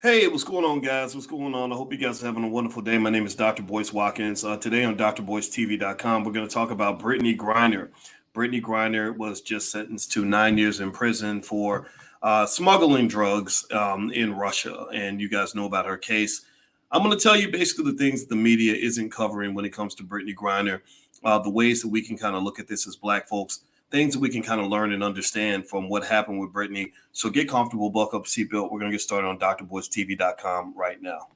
Hey, what's going on, guys? What's going on? I hope you guys are having a wonderful day. My name is Dr. Boyce Watkins. Today on drboycetv.com, we're going to talk about Brittney Griner. Brittney Griner was just sentenced to 9 years in prison for smuggling drugs in Russia. And you guys know about her case. I'm going to tell you basically the things the media isn't covering when it comes to Brittney Griner, the ways that we can kind of look at this as Black folks, things that we can kind of learn and understand from what happened with Brittney. So get comfortable, buckle up, seatbelt. We're going to get started on drboycetv.com right now.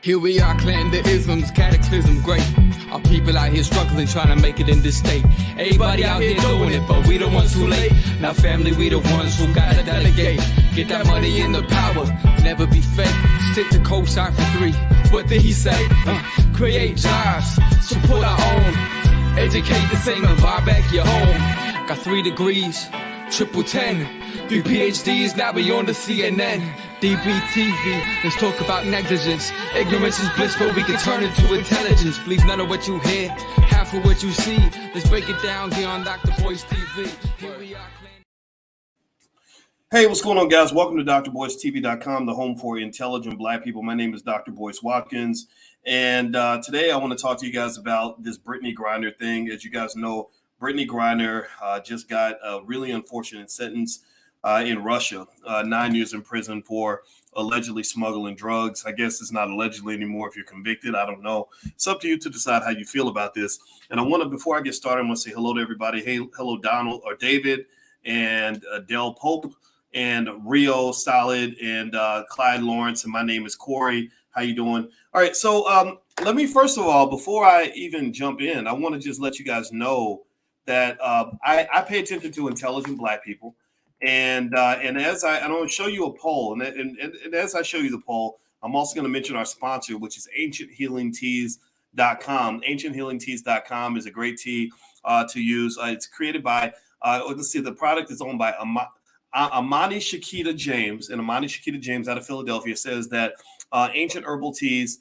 Here we are, clan the isms, cataclysm, great. Our people out here struggling, trying to make it in this state. Everybody out here doing it, but we the ones too late. Now family, we the ones who gotta delegate. Get that money in the power, never be fake. Stick to cosign for 3. What did he say? Create jobs, support our own. Educate the same and buy back your home. Got 3 degrees, triple 10. 3 PhDs, now we on the CNN. DBTV, let's talk about negligence. Ignorance is bliss, but we can turn it to intelligence. Believe none of what you hear, half of what you see. Let's break it down here on Dr. Boyce TV. Here we are. Hey, what's going on, guys? Welcome to drboycetv.com, the home for intelligent Black people. My name is Dr. Boyce Watkins, and today I want to talk to you guys about this Brittney Griner thing. As you guys know, Brittney Griner just got a really unfortunate sentence in Russia, 9 years in prison for allegedly smuggling drugs. I guess it's not allegedly anymore if you're convicted. I don't know. It's up to you to decide how you feel about this. And I want to, before I get started, I want to say hello to everybody. Hey, hello, Donald or David and Del Pope and Rio Solid and Clyde Lawrence. And my name is Corey. How you doing? All right. So let me, first of all, before I even jump in, I want to just let you guys know that I pay attention to intelligent Black people. And as I'm going to show you a poll, and as I show you the poll, I'm also going to mention our sponsor, which is ancienthealingteas.com. Ancienthealingteas.com is a great tea to use. It's created by, let's see, the product is owned by Amani Shakita James. And Amani Shakita James out of Philadelphia says that ancient herbal teas,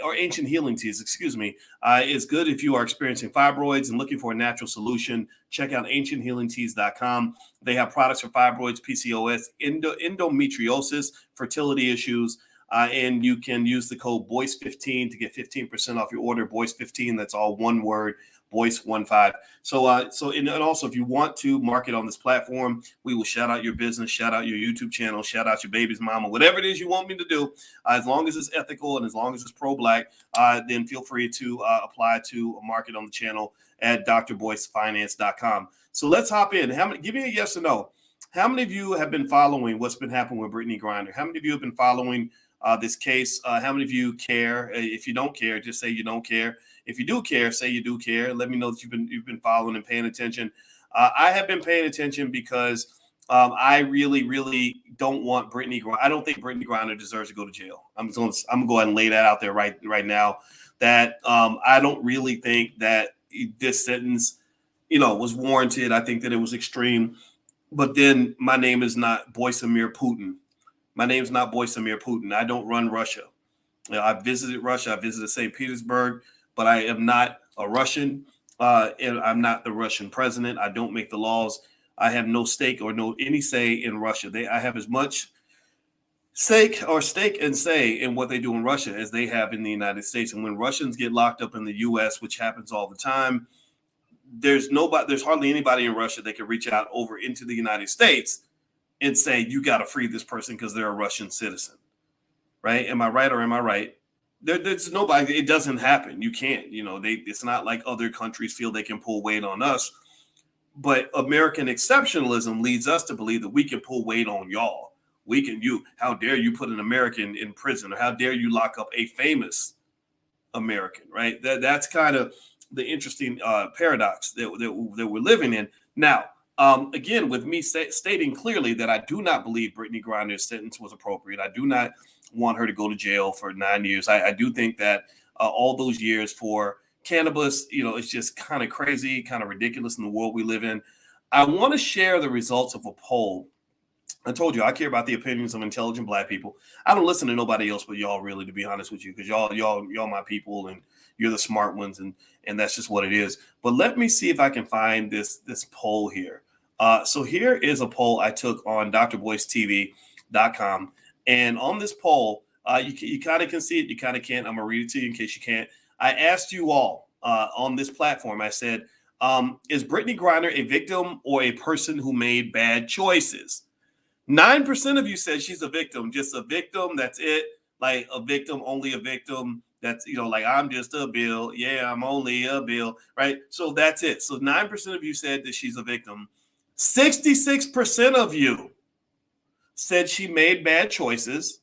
or ancient healing teas, excuse me, is good if you are experiencing fibroids and looking for a natural solution. Check out ancienthealingteas.com. They have products for fibroids, PCOS, endometriosis, fertility issues, and you can use the code BOYCE15 to get 15% off your order. BOYCE15, that's all one word. BOYCE15. So and also, if you want to market on this platform, we will shout out your business, shout out your YouTube channel, shout out your baby's mama, whatever it is you want me to do. As long as it's ethical and as long as it's pro-Black, then feel free to apply to a market on the channel at drboycefinance.com. So let's hop in. Give me a yes or no. How many of you have been following what's been happening with Brittney Griner? How many of you have been following this case? How many of you care? If you don't care, just say you don't care. If you do care, say you do care. Let me know that you've been following and paying attention. I have been paying attention because I really don't want Brittney Griner. I don't think Brittney Griner deserves to go to jail. I'm gonna go ahead and lay that out there right now. That I don't really think that this sentence, was warranted. I think that it was extreme. But then my name is not Boysamir Putin. My name's not Boysamir Putin. I don't run Russia. I visited Russia. I visited St. Petersburg. But I am not a Russian, and I'm not the Russian president. I don't make the laws. I have no stake or any say in Russia. I have as much stake and say in what they do in Russia as they have in the United States. And when Russians get locked up in the U.S., which happens all the time, there's hardly anybody in Russia that can reach out over into the United States and say, you got to free this person because they're a Russian citizen, right? Am I right or am I right? There's nobody. It doesn't happen. You can't. It's not like other countries feel they can pull weight on us. But American exceptionalism leads us to believe that we can pull weight on y'all. How dare you put an American in prison, or how dare you lock up a famous American, right? That's kind of the interesting paradox that we're living in now. Again, with me stating clearly that I do not believe Brittney Griner's sentence was appropriate. I do not want her to go to jail for 9 years. I do think that all those years for cannabis, it's just kind of crazy, kind of ridiculous in the world we live in. I want to share the results of a poll. I told you I care about the opinions of intelligent Black people. I don't listen to nobody else but y'all, really, to be honest with you, because y'all my people, and you're the smart ones, and that's just what it is. But let me see if I can find this poll here. So here is a poll I took on drboycetv.com. And on this poll, you kind of can see it, you kind of can't. I'm going to read it to you in case you can't. I asked you all on this platform, I said, is Brittney Griner a victim or a person who made bad choices? 9% of you said she's a victim, just a victim. That's it. Like a victim, only a victim. That's, like I'm just a bill. Yeah, I'm only a bill. Right. So that's it. So 9% of you said that she's a victim. 66% of you said she made bad choices.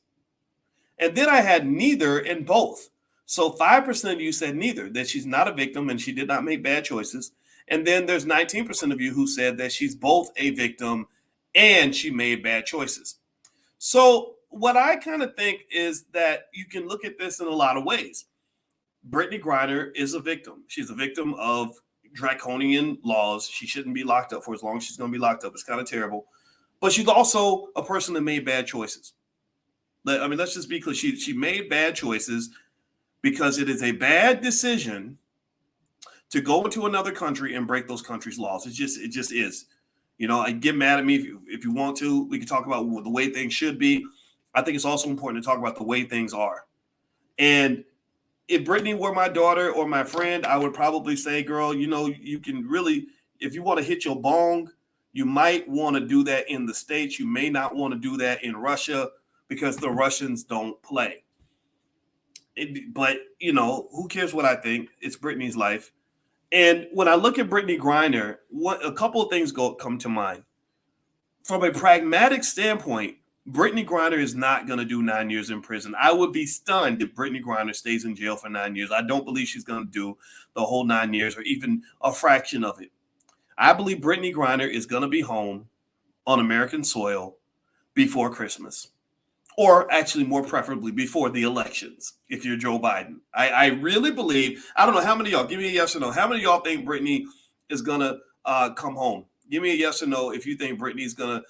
And then I had neither and both. So 5% of you said neither, that she's not a victim and she did not make bad choices. And then there's 19% of you who said that she's both a victim and she made bad choices. So what I kind of think is that you can look at this in a lot of ways. Brittney Griner is a victim. She's a victim of draconian laws. She shouldn't be locked up for as long as she's going to be locked up. It's kind of terrible. But she's also a person that made bad choices. I mean, let's just be clear. She made bad choices because it is a bad decision to go into another country and break those countries' laws. It just is. I get mad at me if you want to. We can talk about the way things should be. I think it's also important to talk about the way things are. And if Brittney were my daughter or my friend, I would probably say, girl, you can really, if you want to hit your bong, you might want to do that in the States. You may not want to do that in Russia because the Russians don't play. But who cares what I think? It's Brittney's life. And when I look at Brittney Griner, a couple of things come to mind. From a pragmatic standpoint, Brittney Griner is not going to do 9 years in prison. I would be stunned if Brittney Griner stays in jail for 9 years. I don't believe she's going to do the whole 9 years or even a fraction of it. I believe Brittney Griner is going to be home on American soil before Christmas. Or actually, more preferably, before the elections, if you're Joe Biden. I really believe, I don't know how many of y'all, give me a yes or no. How many of y'all think Brittney is going to come home? Give me a yes or no if you think Brittney's going to,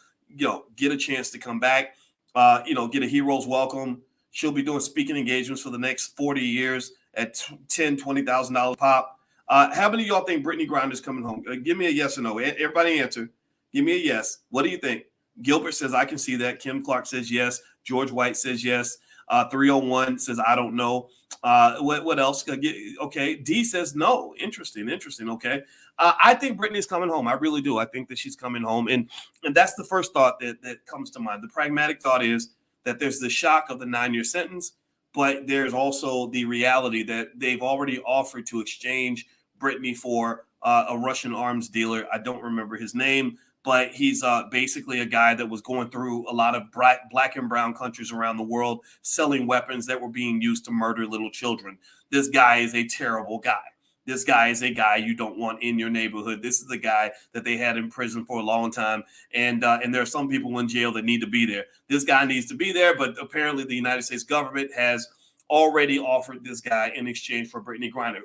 get a chance to come back, get a hero's welcome. She'll be doing speaking engagements for the next 40 years at $10,000, $20,000 pop. How many of y'all think Brittney Griner is coming home? Give me a yes or no. Everybody answer. Give me a yes. What do you think? Gilbert says, I can see that. Kim Clark says yes. George White says yes. 301 says, I don't know. What else? Okay. D says no. Interesting. Okay. I think Brittney's coming home. I really do. I think that she's coming home. And that's the first thought that comes to mind. The pragmatic thought is that there's the shock of the 9-year sentence, but there's also the reality that they've already offered to exchange Brittney for a Russian arms dealer. I don't remember his name, but he's basically a guy that was going through a lot of black and brown countries around the world, selling weapons that were being used to murder little children. This guy is a terrible guy. This guy is a guy you don't want in your neighborhood. This is the guy that they had in prison for a long time. And there are some people in jail that need to be there. This guy needs to be there, but apparently the United States government has already offered this guy in exchange for Brittney Griner.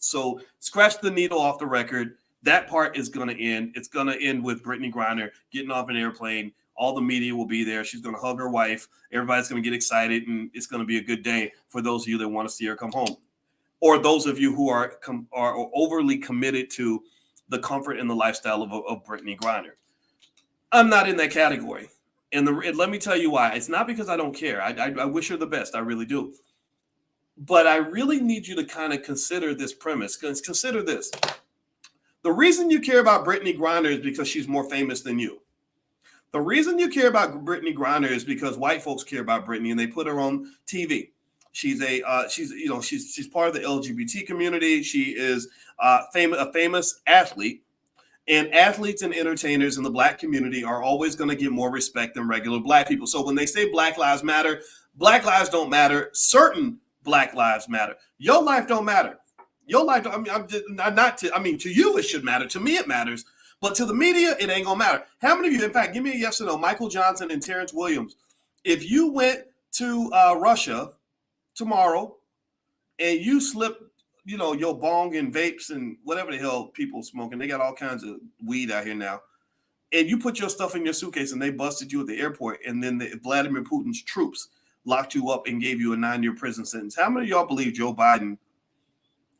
So scratch the needle off the record. That part is going to end. It's going to end with Brittney Griner getting off an airplane. All the media will be there. She's going to hug her wife. Everybody's going to get excited, and it's going to be a good day for those of you that want to see her come home. Or those of you who are overly committed to the comfort and the lifestyle of Brittney Griner. I'm not in that category. And let me tell you why. It's not because I don't care. I wish her the best. I really do. But I really need you to kind of consider this premise. Consider this. The reason you care about Brittney Griner is because she's more famous than you. The reason you care about Brittney Griner is because white folks care about Brittney and they put her on TV. She's part of the LGBT community. She is a famous athlete, and athletes and entertainers in the black community are always going to get more respect than regular black people. So when they say Black Lives Matter, Black lives don't matter. Certain Black lives matter. Your life don't matter. Your life, to you it should matter. To me it matters. But to the media, it ain't gonna matter. How many of you, in fact, give me a yes or no, Michael Johnson and Terrence Williams, if you went to Russia tomorrow and you slipped, your bong and vapes and whatever the hell people smoking, they got all kinds of weed out here now, and you put your stuff in your suitcase and they busted you at the airport, and then Vladimir Putin's troops locked you up and gave you a 9-year prison sentence, how many of y'all believe Joe Biden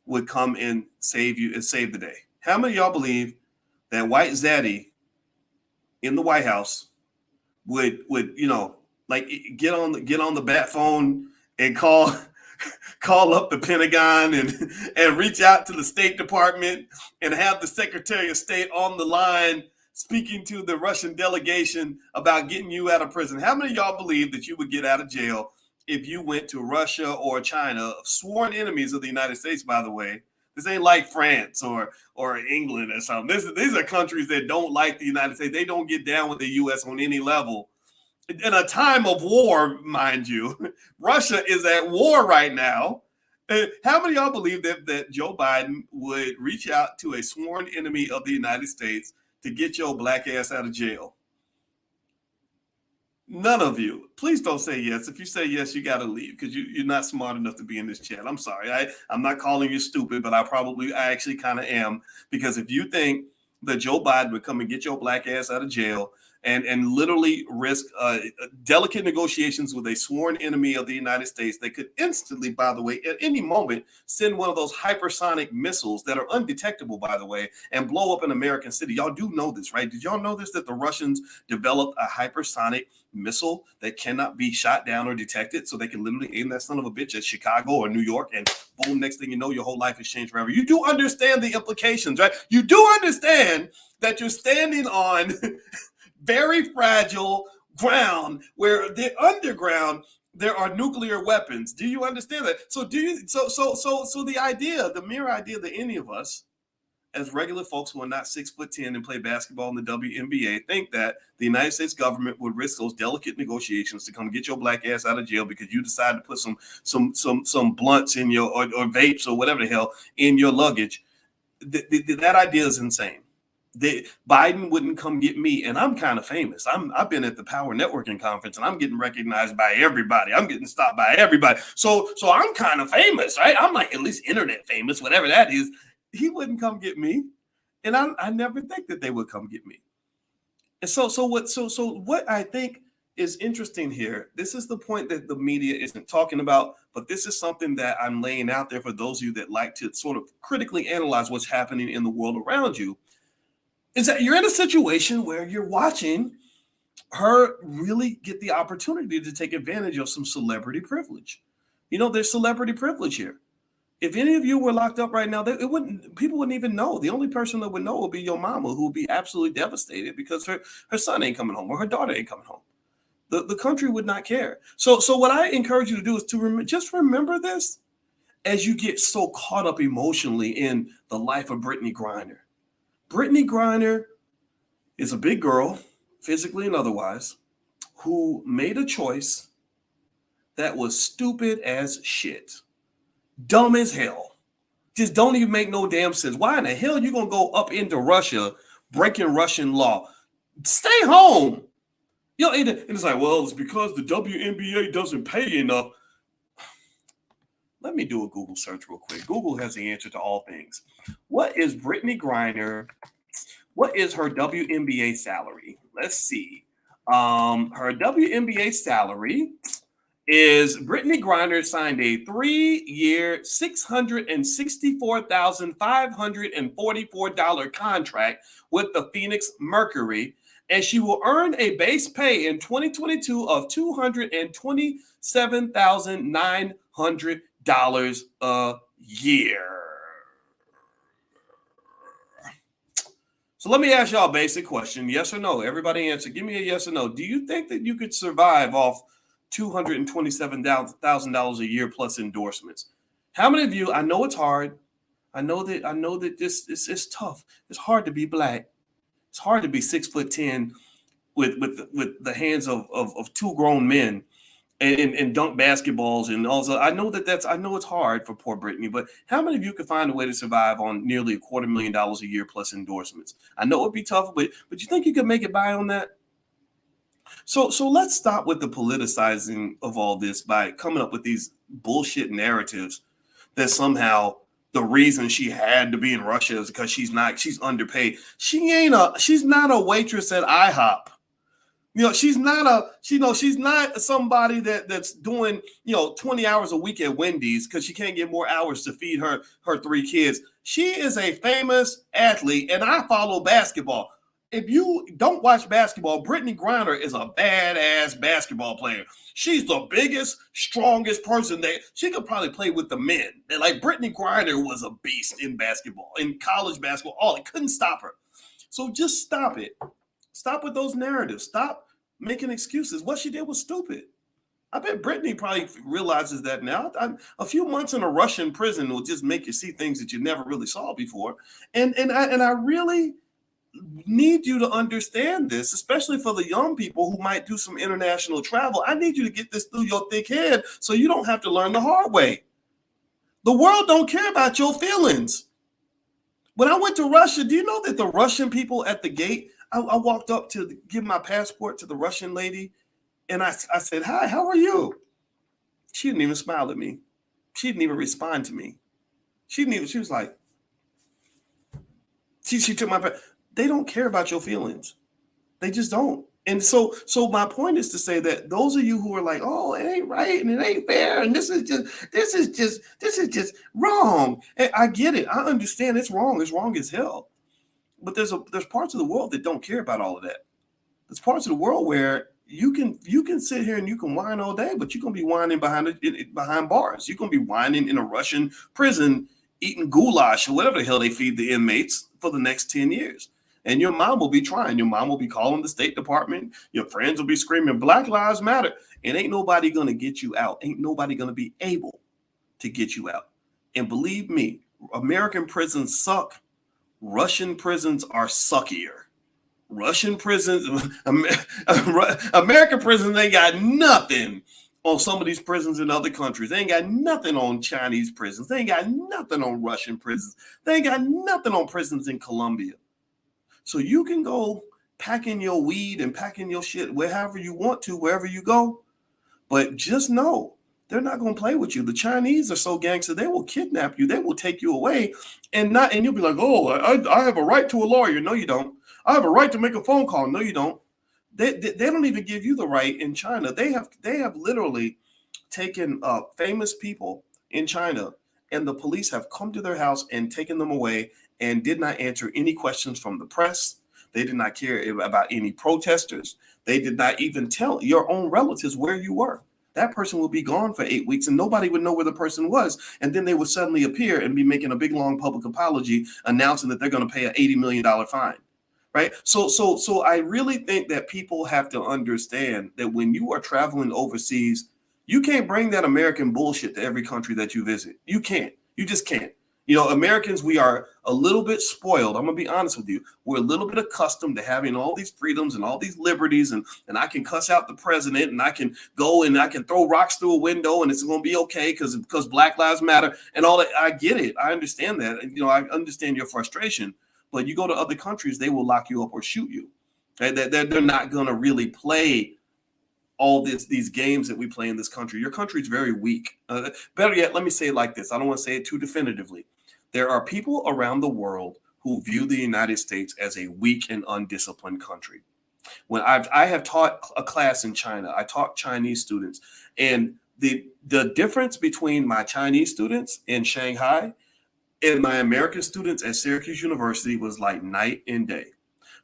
would come and save you and save the day? How many of y'all believe that white zaddy in the White House would like get on the bat phone and call up the Pentagon and reach out to the State Department and have the Secretary of State on the line speaking to the Russian delegation about getting you out of prison. How many of y'all believe that you would get out of jail if you went to Russia or China, sworn enemies of the United States, by the way? This ain't like France or England or something. These are countries that don't like the United States. They don't get down with the U.S. on any level. In a time of war, mind you, Russia is at war right now. How many of y'all believe that Joe Biden would reach out to a sworn enemy of the United States to get your black ass out of jail? None of you. Please don't say yes. If you say yes, you got to leave because you're not smart enough to be in this chat. I'm sorry. I'm not calling you stupid, but I actually kind of am, because if you think that Joe Biden would come and get your black ass out of jail and literally risk delicate negotiations with a sworn enemy of the United States, they could instantly, by the way, at any moment, send one of those hypersonic missiles that are undetectable, by the way, and blow up an American city. Y'all do know this, right? Did y'all know this, that the Russians developed a hypersonic missile that cannot be shot down or detected, so they can literally aim that son of a bitch at Chicago or New York, and boom, next thing you know, your whole life has changed forever. You do understand the implications, right? You do understand that you're standing on very fragile ground where the underground there are nuclear weapons. Do you understand that? So the mere idea that any of us as regular folks who are not 6'10" and play basketball in the WNBA think that the United States government would risk those delicate negotiations to come get your black ass out of jail because you decided to put some blunts in your or vapes or whatever the hell in your luggage. That idea is insane. Biden wouldn't come get me, and I'm kind of famous. I've been at the Power Networking Conference, and I'm getting recognized by everybody. I'm getting stopped by everybody. So I'm kind of famous, right? I'm like at least internet famous, whatever that is. He wouldn't come get me, and I never think that they would come get me. And so what I think is interesting here. This is the point that the media isn't talking about, but this is something that I'm laying out there for those of you that like to sort of critically analyze what's happening in the world around you. Is that you're in a situation where you're watching her really get the opportunity to take advantage of some celebrity privilege. You know, there's celebrity privilege here. If any of you were locked up right now, people wouldn't even know. The only person that would know would be your mama, who would be absolutely devastated because her son ain't coming home or her daughter ain't coming home. The country would not care. So what I encourage you to do is to just remember this as you get so caught up emotionally in the life of Brittney Griner. Brittney Griner is a big girl, physically and otherwise, who made a choice that was stupid as shit, dumb as hell, just don't even make no damn sense. Why in the hell are you gonna go up into Russia, breaking Russian law? Stay home. You know, and it's like, well, it's because the WNBA doesn't pay enough. Let me do a Google search real quick. Google has the answer to all things. What is Brittney Griner? What is her WNBA salary? Let's see. Her WNBA salary is Brittney Griner signed a 3-year, $664,544 contract with the Phoenix Mercury, and she will earn a base pay in 2022 of $227,900 a year. So let me ask y'all a basic question. Yes or no? Everybody answer. Give me a yes or no. Do you think that you could survive off $227,000 a year plus endorsements? How many of you? I know it's hard. I know that this is tough. It's hard to be black. It's hard to be 6'10" with the hands of two grown men and dunk basketballs and also I know it's hard for poor Brittney, but how many of you could find a way to survive on nearly $250,000 a year plus endorsements? I know it'd be tough, but you think you could make it by on that? So let's stop with the politicizing of all this by coming up with these bullshit narratives that somehow the reason she had to be in Russia is because she's underpaid. She's not a waitress at IHOP. You know, she's not somebody that's doing, 20 hours a week at Wendy's because she can't get more hours to feed her 3 kids. She is a famous athlete, and I follow basketball. if you don't watch basketball, Brittney Griner is a badass basketball player. She's the biggest, strongest person that she could probably play with the men. And like Brittney Griner was a beast in basketball, in college basketball. Oh, it couldn't stop her. So just stop it. Stop with those narratives. Stop making excuses. What she did was stupid. I bet Brittney probably realizes that now. A few months in a Russian prison will just make you see things that you never really saw before. And I really need you to understand this, especially for the young people who might do some international travel. I need you to get this through your thick head so you don't have to learn the hard way. The world don't care about your feelings. When I went to Russia, do you know that the Russian people at the gate, I walked up to give my passport to the Russian lady, and I said, "Hi, how are you?" She didn't even smile at me. She didn't even respond to me. She was like, she took my passport. They don't care about your feelings. They just don't. And so my point is to say that those of you who are like, oh, it ain't right and it ain't fair and this is just wrong. And I get it. I understand it's wrong. It's wrong as hell. But there's parts of the world that don't care about all of that. There's parts of the world where you can sit here and you can whine all day, but you're gonna be whining behind bars. You're gonna be whining in a Russian prison, eating goulash or whatever the hell they feed the inmates for the next 10 years. And your mom will be trying. Your mom will be calling the State Department. Your friends will be screaming, Black Lives Matter. And ain't nobody going to get you out. Ain't nobody going to be able to get you out. And believe me, American prisons suck. Russian prisons are suckier. Russian prisons, American prisons, they got nothing on some of these prisons in other countries. They ain't got nothing on Chinese prisons. They ain't got nothing on Russian prisons. They ain't got nothing on prisons in Colombia. So you can go packing your weed and packing your shit wherever you want to, wherever you go. But just know they're not going to play with you. The Chinese are so gangster, they will kidnap you. They will take you away and you'll be like, oh, I have a right to a lawyer. No, you don't. I have a right to make a phone call. No, you don't. They don't even give you the right in China. They have literally taken famous people in China, and the police have come to their house and taken them away and did not answer any questions from the press. They did not care about any protesters. They did not even tell your own relatives where you were. That person will be gone for 8 weeks and nobody would know where the person was. And then they would suddenly appear and be making a big, long public apology announcing that they're going to pay an $80 million fine. Right. So I really think that people have to understand that when you are traveling overseas, you can't bring that American bullshit to every country that you visit. You can't. You just can't. You know, Americans, we are a little bit spoiled. I'm going to be honest with you. We're a little bit accustomed to having all these freedoms and all these liberties. And I can cuss out the president and I can go and I can throw rocks through a window and it's going to be okay because Black Lives Matter and all that. I get it. I understand that. You know, I understand your frustration. But you go to other countries, they will lock you up or shoot you. They're not going to really play all these games that we play in this country. Your country is very weak. Better yet, let me say it like this. I don't want to say it too definitively. There are people around the world who view the United States as a weak and undisciplined country. When I have taught a class in China, I taught Chinese students, and the difference between my Chinese students in Shanghai and my American students at Syracuse University was like night and day.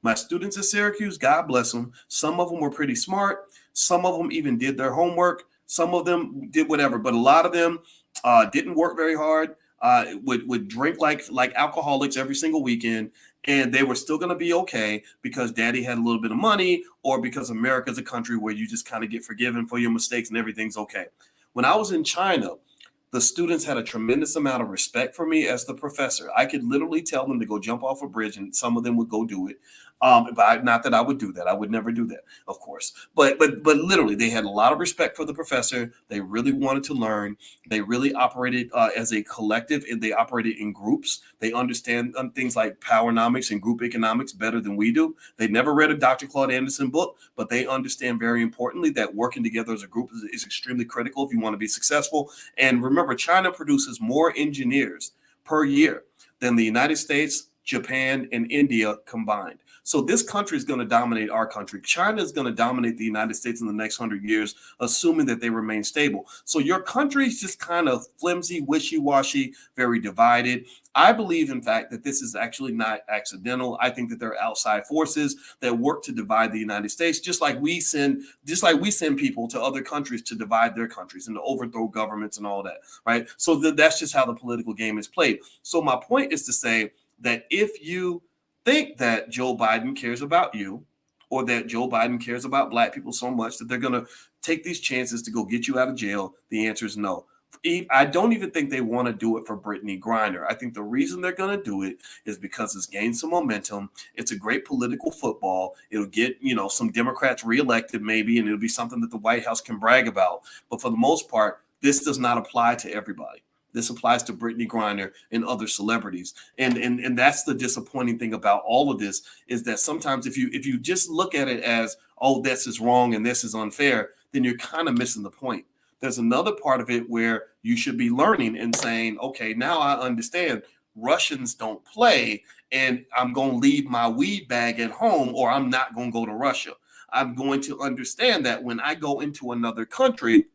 My students at Syracuse, God bless them, some of them were pretty smart. Some of them even did their homework. Some of them did whatever, but a lot of them didn't work very hard, would drink like alcoholics every single weekend, and they were still going to be okay because daddy had a little bit of money or because America's a country where you just kind of get forgiven for your mistakes and everything's okay. When I was in China, the students had a tremendous amount of respect for me as the professor. I could literally tell them to go jump off a bridge and some of them would go do it. But not that I would do that. I would never do that, of course. But literally, they had a lot of respect for the professor. They really wanted to learn. They really operated as a collective, and they operated in groups. They understand things like powernomics and group economics better than we do. They never read a Dr. Claude Anderson book, but they understand very importantly that working together as a group is extremely critical if you want to be successful. And remember, China produces more engineers per year than the United States, Japan, and India combined. So this country is going to dominate our country. China is going to dominate the United States in the next 100 years, assuming that they remain stable. So your country is just kind of flimsy, wishy-washy, very divided. I believe, in fact, that this is actually not accidental. I think that there are outside forces that work to divide the United States, just like we send people to other countries to divide their countries and to overthrow governments and all that, right? So that's just how the political game is played. So my point is to say that if you think that Joe Biden cares about you, or that Joe Biden cares about black people so much that they're going to take these chances to go get you out of jail, the answer is no. I don't even think they want to do it for Brittney Griner. I think the reason they're going to do it is because it's gained some momentum. It's a great political football. It'll get, some Democrats reelected maybe, and it'll be something that the White House can brag about. But for the most part, this does not apply to everybody. This applies to Brittney Griner and other celebrities. And that's the disappointing thing about all of this, is that sometimes if you just look at it as, oh, this is wrong and this is unfair, then you're kind of missing the point. There's another part of it where you should be learning and saying, okay, now I understand Russians don't play, and I'm going to leave my weed bag at home, or I'm not going to go to Russia. I'm going to understand that when I go into another country,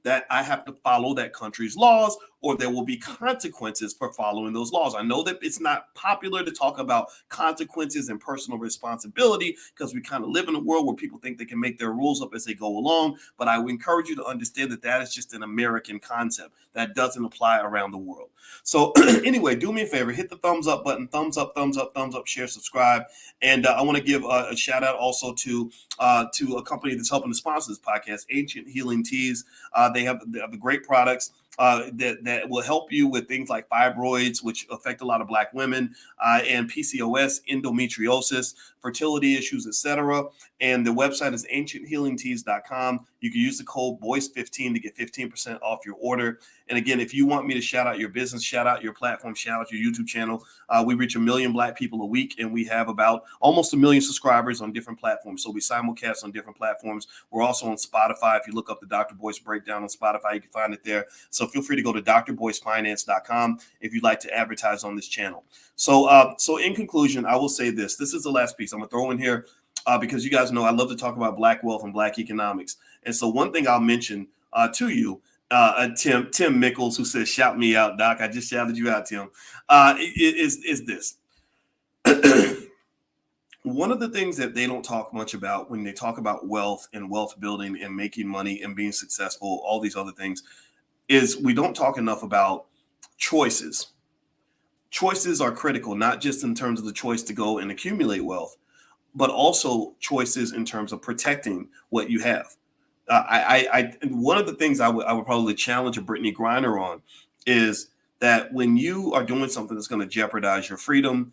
that I have to follow that country's laws, or there will be consequences for following those laws. I know that it's not popular to talk about consequences and personal responsibility, because we kind of live in a world where people think they can make their rules up as they go along. But I would encourage you to understand that that is just an American concept that doesn't apply around the world. So anyway, do me a favor, hit the thumbs up button, thumbs up, share, subscribe. And I want to give a shout out also to a company that's helping to sponsor this podcast, Ancient Healing Teas. They have great products that will help you with things like fibroids, which affect a lot of Black women, and PCOS, endometriosis, fertility issues, etc. And the website is ancienthealingteas.com. You can use the code BOYCE15 to get 15% off your order. And again, if you want me to shout out your business, shout out your platform, shout out your YouTube channel, we reach 1 million Black people a week, and we have about almost 1 million subscribers on different platforms. So we simulcast on different platforms. We're also on Spotify. If you look up the Dr. Boyce Breakdown on Spotify, you can find it there. So feel free to go to drboycefinance.com if you'd like to advertise on this channel. So in conclusion, I will say this. This is the last piece I'm going to throw in here because you guys know I love to talk about Black wealth and Black economics. And so one thing I'll mention to you, Tim Mickles, who says, shout me out, Doc. I just shouted you out, Tim, is this. One of the things that they don't talk much about when they talk about wealth and wealth building and making money and being successful, all these other things, is we don't talk enough about choices. Choices are critical, not just in terms of the choice to go and accumulate wealth, but also choices in terms of protecting what you have. One of the things I would probably challenge a Brittney Griner on is that when you are doing something that's going to jeopardize your freedom,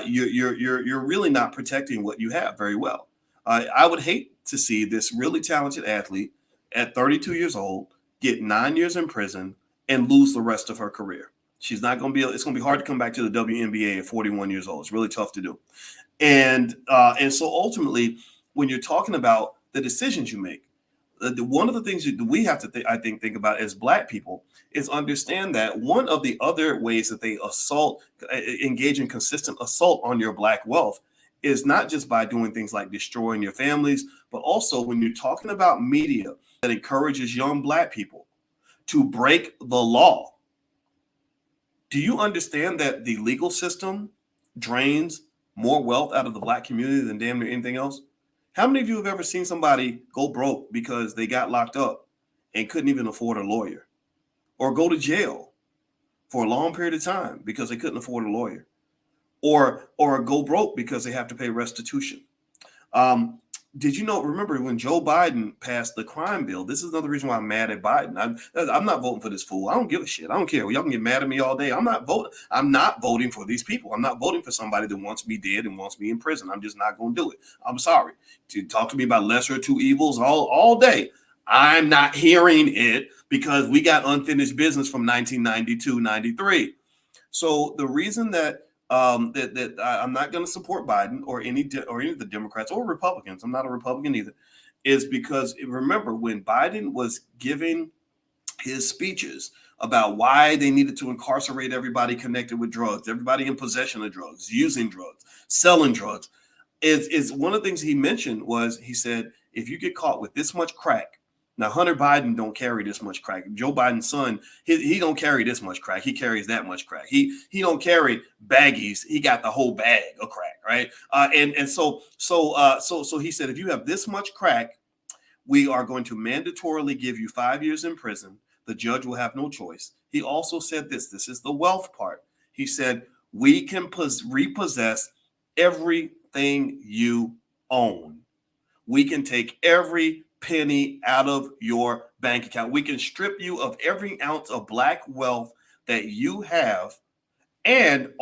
you're really not protecting what you have very well. I would hate to see this really talented athlete at 32 years old get 9 years in prison and lose the rest of her career. She's not going to be. It's going to be hard to come back to the WNBA at 41 years old. It's really tough to do. And so ultimately, when you're talking about the decisions you make, one of the things that we have to think about as Black people is understand that one of the other ways that they engage in consistent assault on your Black wealth is not just by doing things like destroying your families, but also when you're talking about media that encourages young Black people to break the law. Do you understand that the legal system drains more wealth out of the Black community than damn near anything else? How many of you have ever seen somebody go broke because they got locked up and couldn't even afford a lawyer, or go to jail for a long period of time because they couldn't afford a lawyer, or go broke because they have to pay restitution? Did you remember when Joe Biden passed the crime bill? This is another reason why I'm mad at Biden. I'm not voting for this fool. I don't give a shit. I don't care. Y'all can get mad at me all day. I'm not voting for these people. I'm not voting for somebody that wants me dead and wants me in prison. I'm just not going to do it. I'm sorry. To talk to me about lesser of two evils all day, I'm not hearing it, because we got unfinished business from 1992, 93. So the reason that that I'm not going to support Biden or any of the Democrats or Republicans, I'm not a Republican either, is because remember when Biden was giving his speeches about why they needed to incarcerate everybody connected with drugs, everybody in possession of drugs, using drugs, selling drugs, is one of the things he mentioned was, he said, if you get caught with this much crack, now Hunter Biden don't carry this much crack. Joe Biden's son, he don't carry this much crack. He carries that much crack. He don't carry baggies. He got the whole bag of crack, right? So he said, if you have this much crack, we are going to mandatorily give you 5 years in prison. The judge will have no choice. He also said this is the wealth part. He said, we can repossess everything you own. We can take every penny out of your bank account. We can strip you of every ounce of black wealth that you have, and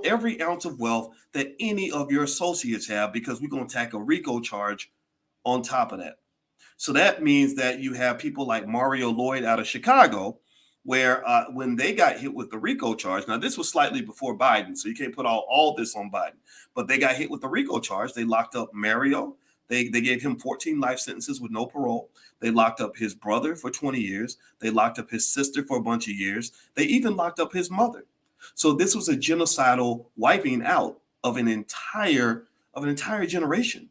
every ounce of wealth that any of your associates have, because we're going to tack a RICO charge on top of that. So that means that you have people like Mario Lloyd out of Chicago, where when they got hit with the RICO charge, now this was slightly before Biden, so you can't put all this on Biden, but they got hit with the RICO charge. They locked up Mario. They gave him 14 life sentences with no parole. They locked up his brother for 20 years. They locked up his sister for a bunch of years. They even locked up his mother. So this was a genocidal wiping out of an entire generation.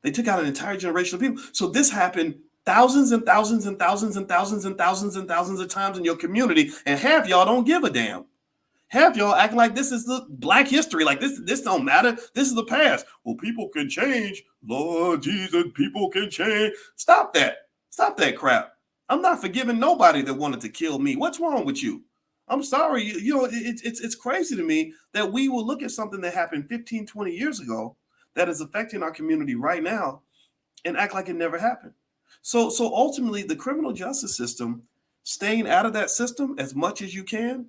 They took out an entire generation of people. So this happened thousands and thousands and thousands and thousands and thousands and thousands of times in your community, and half y'all don't give a damn. Half y'all acting like this is the Black history, like this don't matter. This is the past. Well, people can change. Lord Jesus, people can change. Stop that. Stop that crap. I'm not forgiving nobody that wanted to kill me. What's wrong with you? I'm sorry. It's crazy to me that we will look at something that happened 15, 20 years ago that is affecting our community right now and act like it never happened. So ultimately, the criminal justice system, staying out of that system as much as you can,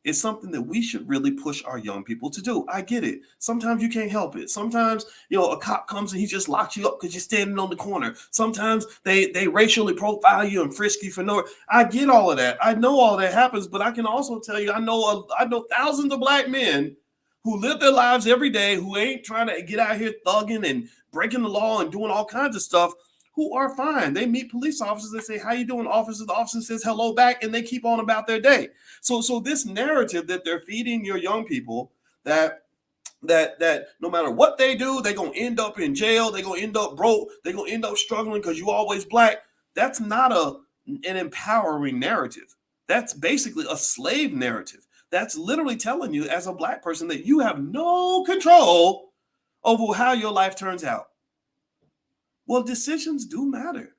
is something that we should really push our young people to do. I get it. Sometimes you can't help it. Sometimes, a cop comes and he just locks you up because you're standing on the corner. Sometimes they racially profile you and frisk you for no. I get all of that. I know all that happens, but I can also tell you, I know thousands of Black men who live their lives every day, who ain't trying to get out here thugging and breaking the law and doing all kinds of stuff, who are fine. They meet police officers. They say, how you doing, officer? The officer says hello back, and they keep on about their day. So this narrative that they're feeding your young people, that no matter what they do, they're going to end up in jail. They're going to end up broke. They're going to end up struggling because you always Black. That's not an empowering narrative. That's basically a slave narrative. That's literally telling you as a Black person that you have no control over how your life turns out. Well, decisions do matter.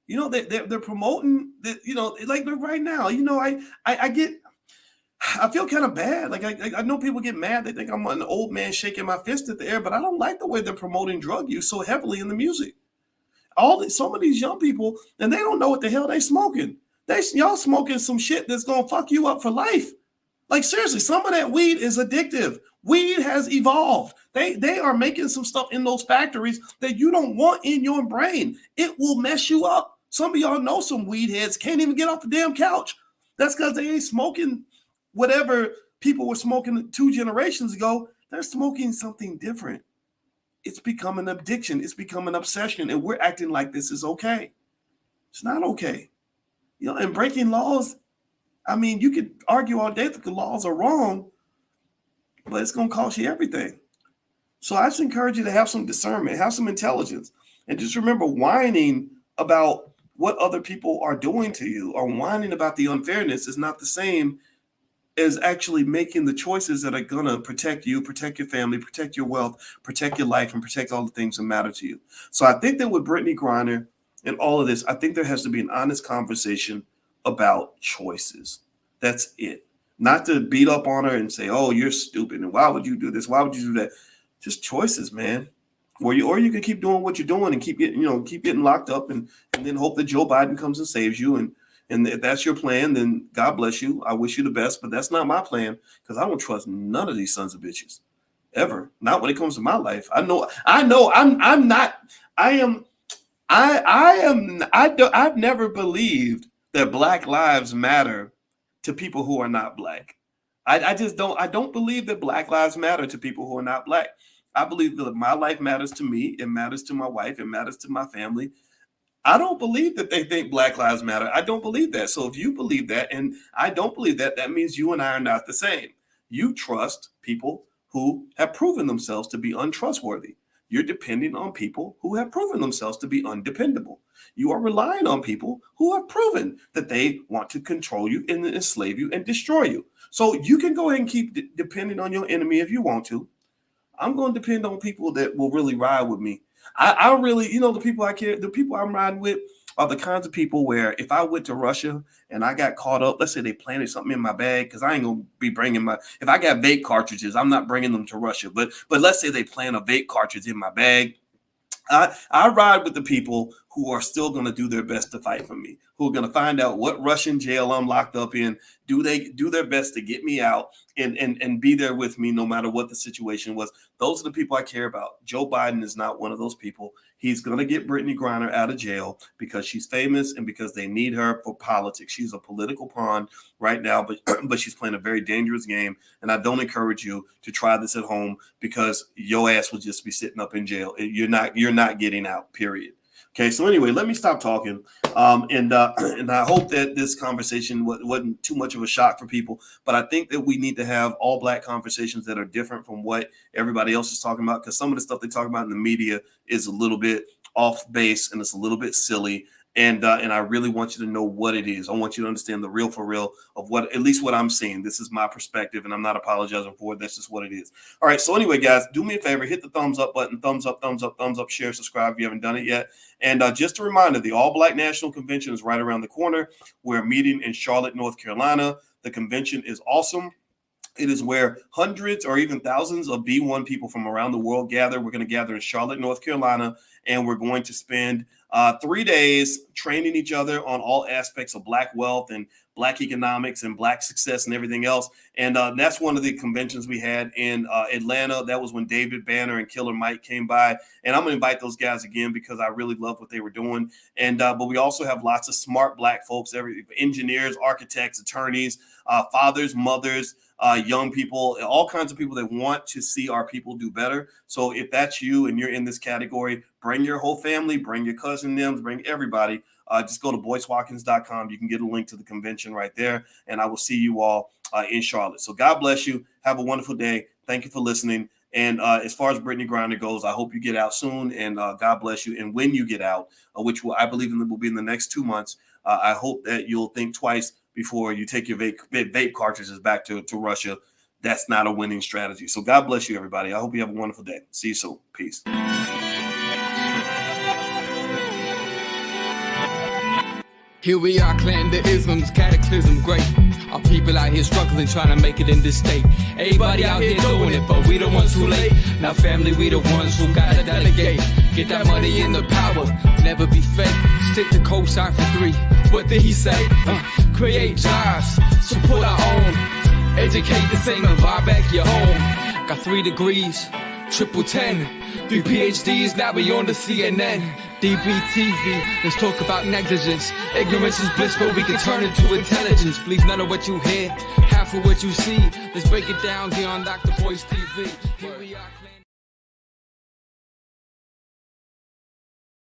They're promoting that, like right now, I feel kind of bad. Like I know people get mad. They think I'm an old man shaking my fist at the air, but I don't like the way they're promoting drug use so heavily in the music. Some of these young people, and they don't know what the hell they smoking. Y'all smoking some shit that's going to fuck you up for life. Like seriously, some of that weed is addictive. Weed has evolved. They are making some stuff in those factories that you don't want in your brain. It will mess you up. Some of y'all know some weed heads can't even get off the damn couch. That's because they ain't smoking whatever people were smoking 2 generations ago. They're smoking something different. It's become an addiction. It's become an obsession, and we're acting like this is okay. It's not okay. And breaking laws, I mean, you could argue all day that the laws are wrong, but it's going to cost you everything. So I just encourage you to have some discernment, have some intelligence, and just remember, whining about what other people are doing to you or whining about the unfairness is not the same as actually making the choices that are going to protect you, protect your family, protect your wealth, protect your life, and protect all the things that matter to you. So I think that with Brittney Griner and all of this, I think there has to be an honest conversation about choices. That's it. Not to beat up on her and say, oh, you're stupid, and why would you do this? Why would you do that? Just choices, man. Or you can keep doing what you're doing and keep getting locked up and then hope that Joe Biden comes and saves you. And if that's your plan, then God bless you. I wish you the best, but that's not my plan, because I don't trust none of these sons of bitches ever. Not when it comes to my life. I've never believed that Black lives matter to people who are not Black. I don't believe that Black lives matter to people who are not Black. I believe that my life matters to me. It matters to my wife. It matters to my family. I don't believe that they think Black lives matter. I don't believe that. So if you believe that and I don't believe that, that means you and I are not the same. You trust people who have proven themselves to be untrustworthy. you're depending on people who have proven themselves to be undependable. You are relying on people who have proven that they want to control you and enslave you and destroy you. So you can go ahead and keep depending on your enemy if you want to. I'm going to depend on people that will really ride with me. I really, the people I care, the people I'm riding with are the kinds of people where if I went to Russia and I got caught up, let's say they planted something in my bag, because I ain't going to be bringing if I got vape cartridges, I'm not bringing them to Russia. But let's say they plant a vape cartridge in my bag. I ride with the people who are still going to do their best to fight for me, who are going to find out what Russian jail I'm locked up in. Do they do their best to get me out and be there with me no matter what the situation was? Those are the people I care about. Joe Biden is not one of those people. He's going to get Brittney Griner out of jail because she's famous and because they need her for politics. She's a political pawn right now, but she's playing a very dangerous game. And I don't encourage you to try this at home because your ass will just be sitting up in jail. You're not getting out, period. Okay, so anyway, let me stop talking. And I hope that this conversation wasn't too much of a shock for people. But I think that we need to have all Black conversations that are different from what everybody else is talking about, because some of the stuff they talk about in the media is a little bit off base and it's a little bit silly. And I really want you to know what it is. I want you to understand the real for real of at least what I'm seeing. This is my perspective, and I'm not apologizing for it. That's just what it is. All right. So anyway, guys, do me a favor. Hit the thumbs up button. Thumbs up, share, subscribe if you haven't done it yet. And just a reminder, the All Black National Convention is right around the corner. We're meeting in Charlotte, North Carolina. The convention is awesome. It is where hundreds or even thousands of B1 people from around the world gather. We're going to gather in Charlotte, North Carolina, and we're going to spend 3 days training each other on all aspects of Black wealth and Black economics and Black success and everything else. And that's one of the conventions we had in Atlanta. That was when David Banner and Killer Mike came by. And I'm going to invite those guys again because I really love what they were doing. And but we also have lots of smart Black folks, engineers, architects, attorneys, fathers, mothers, young people, all kinds of people that want to see our people do better. So if that's you and you're in this category, bring your whole family, bring your cousin Nims, bring everybody. Just go to boycewatkins.com. You can get a link to the convention right there. And I will see you all in Charlotte. So God bless you. Have a wonderful day. Thank you for listening. And as far as Brittney Griner goes, I hope you get out soon. And God bless you. And when you get out, which I believe will be in the next 2 months, I hope that you'll think twice before you take your vape cartridges back to Russia. That's not a winning strategy. So God bless you, everybody. I hope you have a wonderful day. See you soon. Peace. Here we are, clan the isms, cataclysm, great. Our people out here struggling, trying to make it in this state. Everybody out here doing it, but we the ones who late. Now family, we the ones who gotta delegate. Get that money in the power, never be fake. Stick to cosign for 3. What did he say? Create jobs, support our own. Educate the same and buy back your home. Got 3 degrees, 10, 3 PhDs, now we on the CNN. DBTV, let's talk about negligence. Ignorance is bliss, but we can turn it to intelligence. Believe none of what you hear, half of what you see. Let's break it down here on Dr. Boyce TV. Here we are.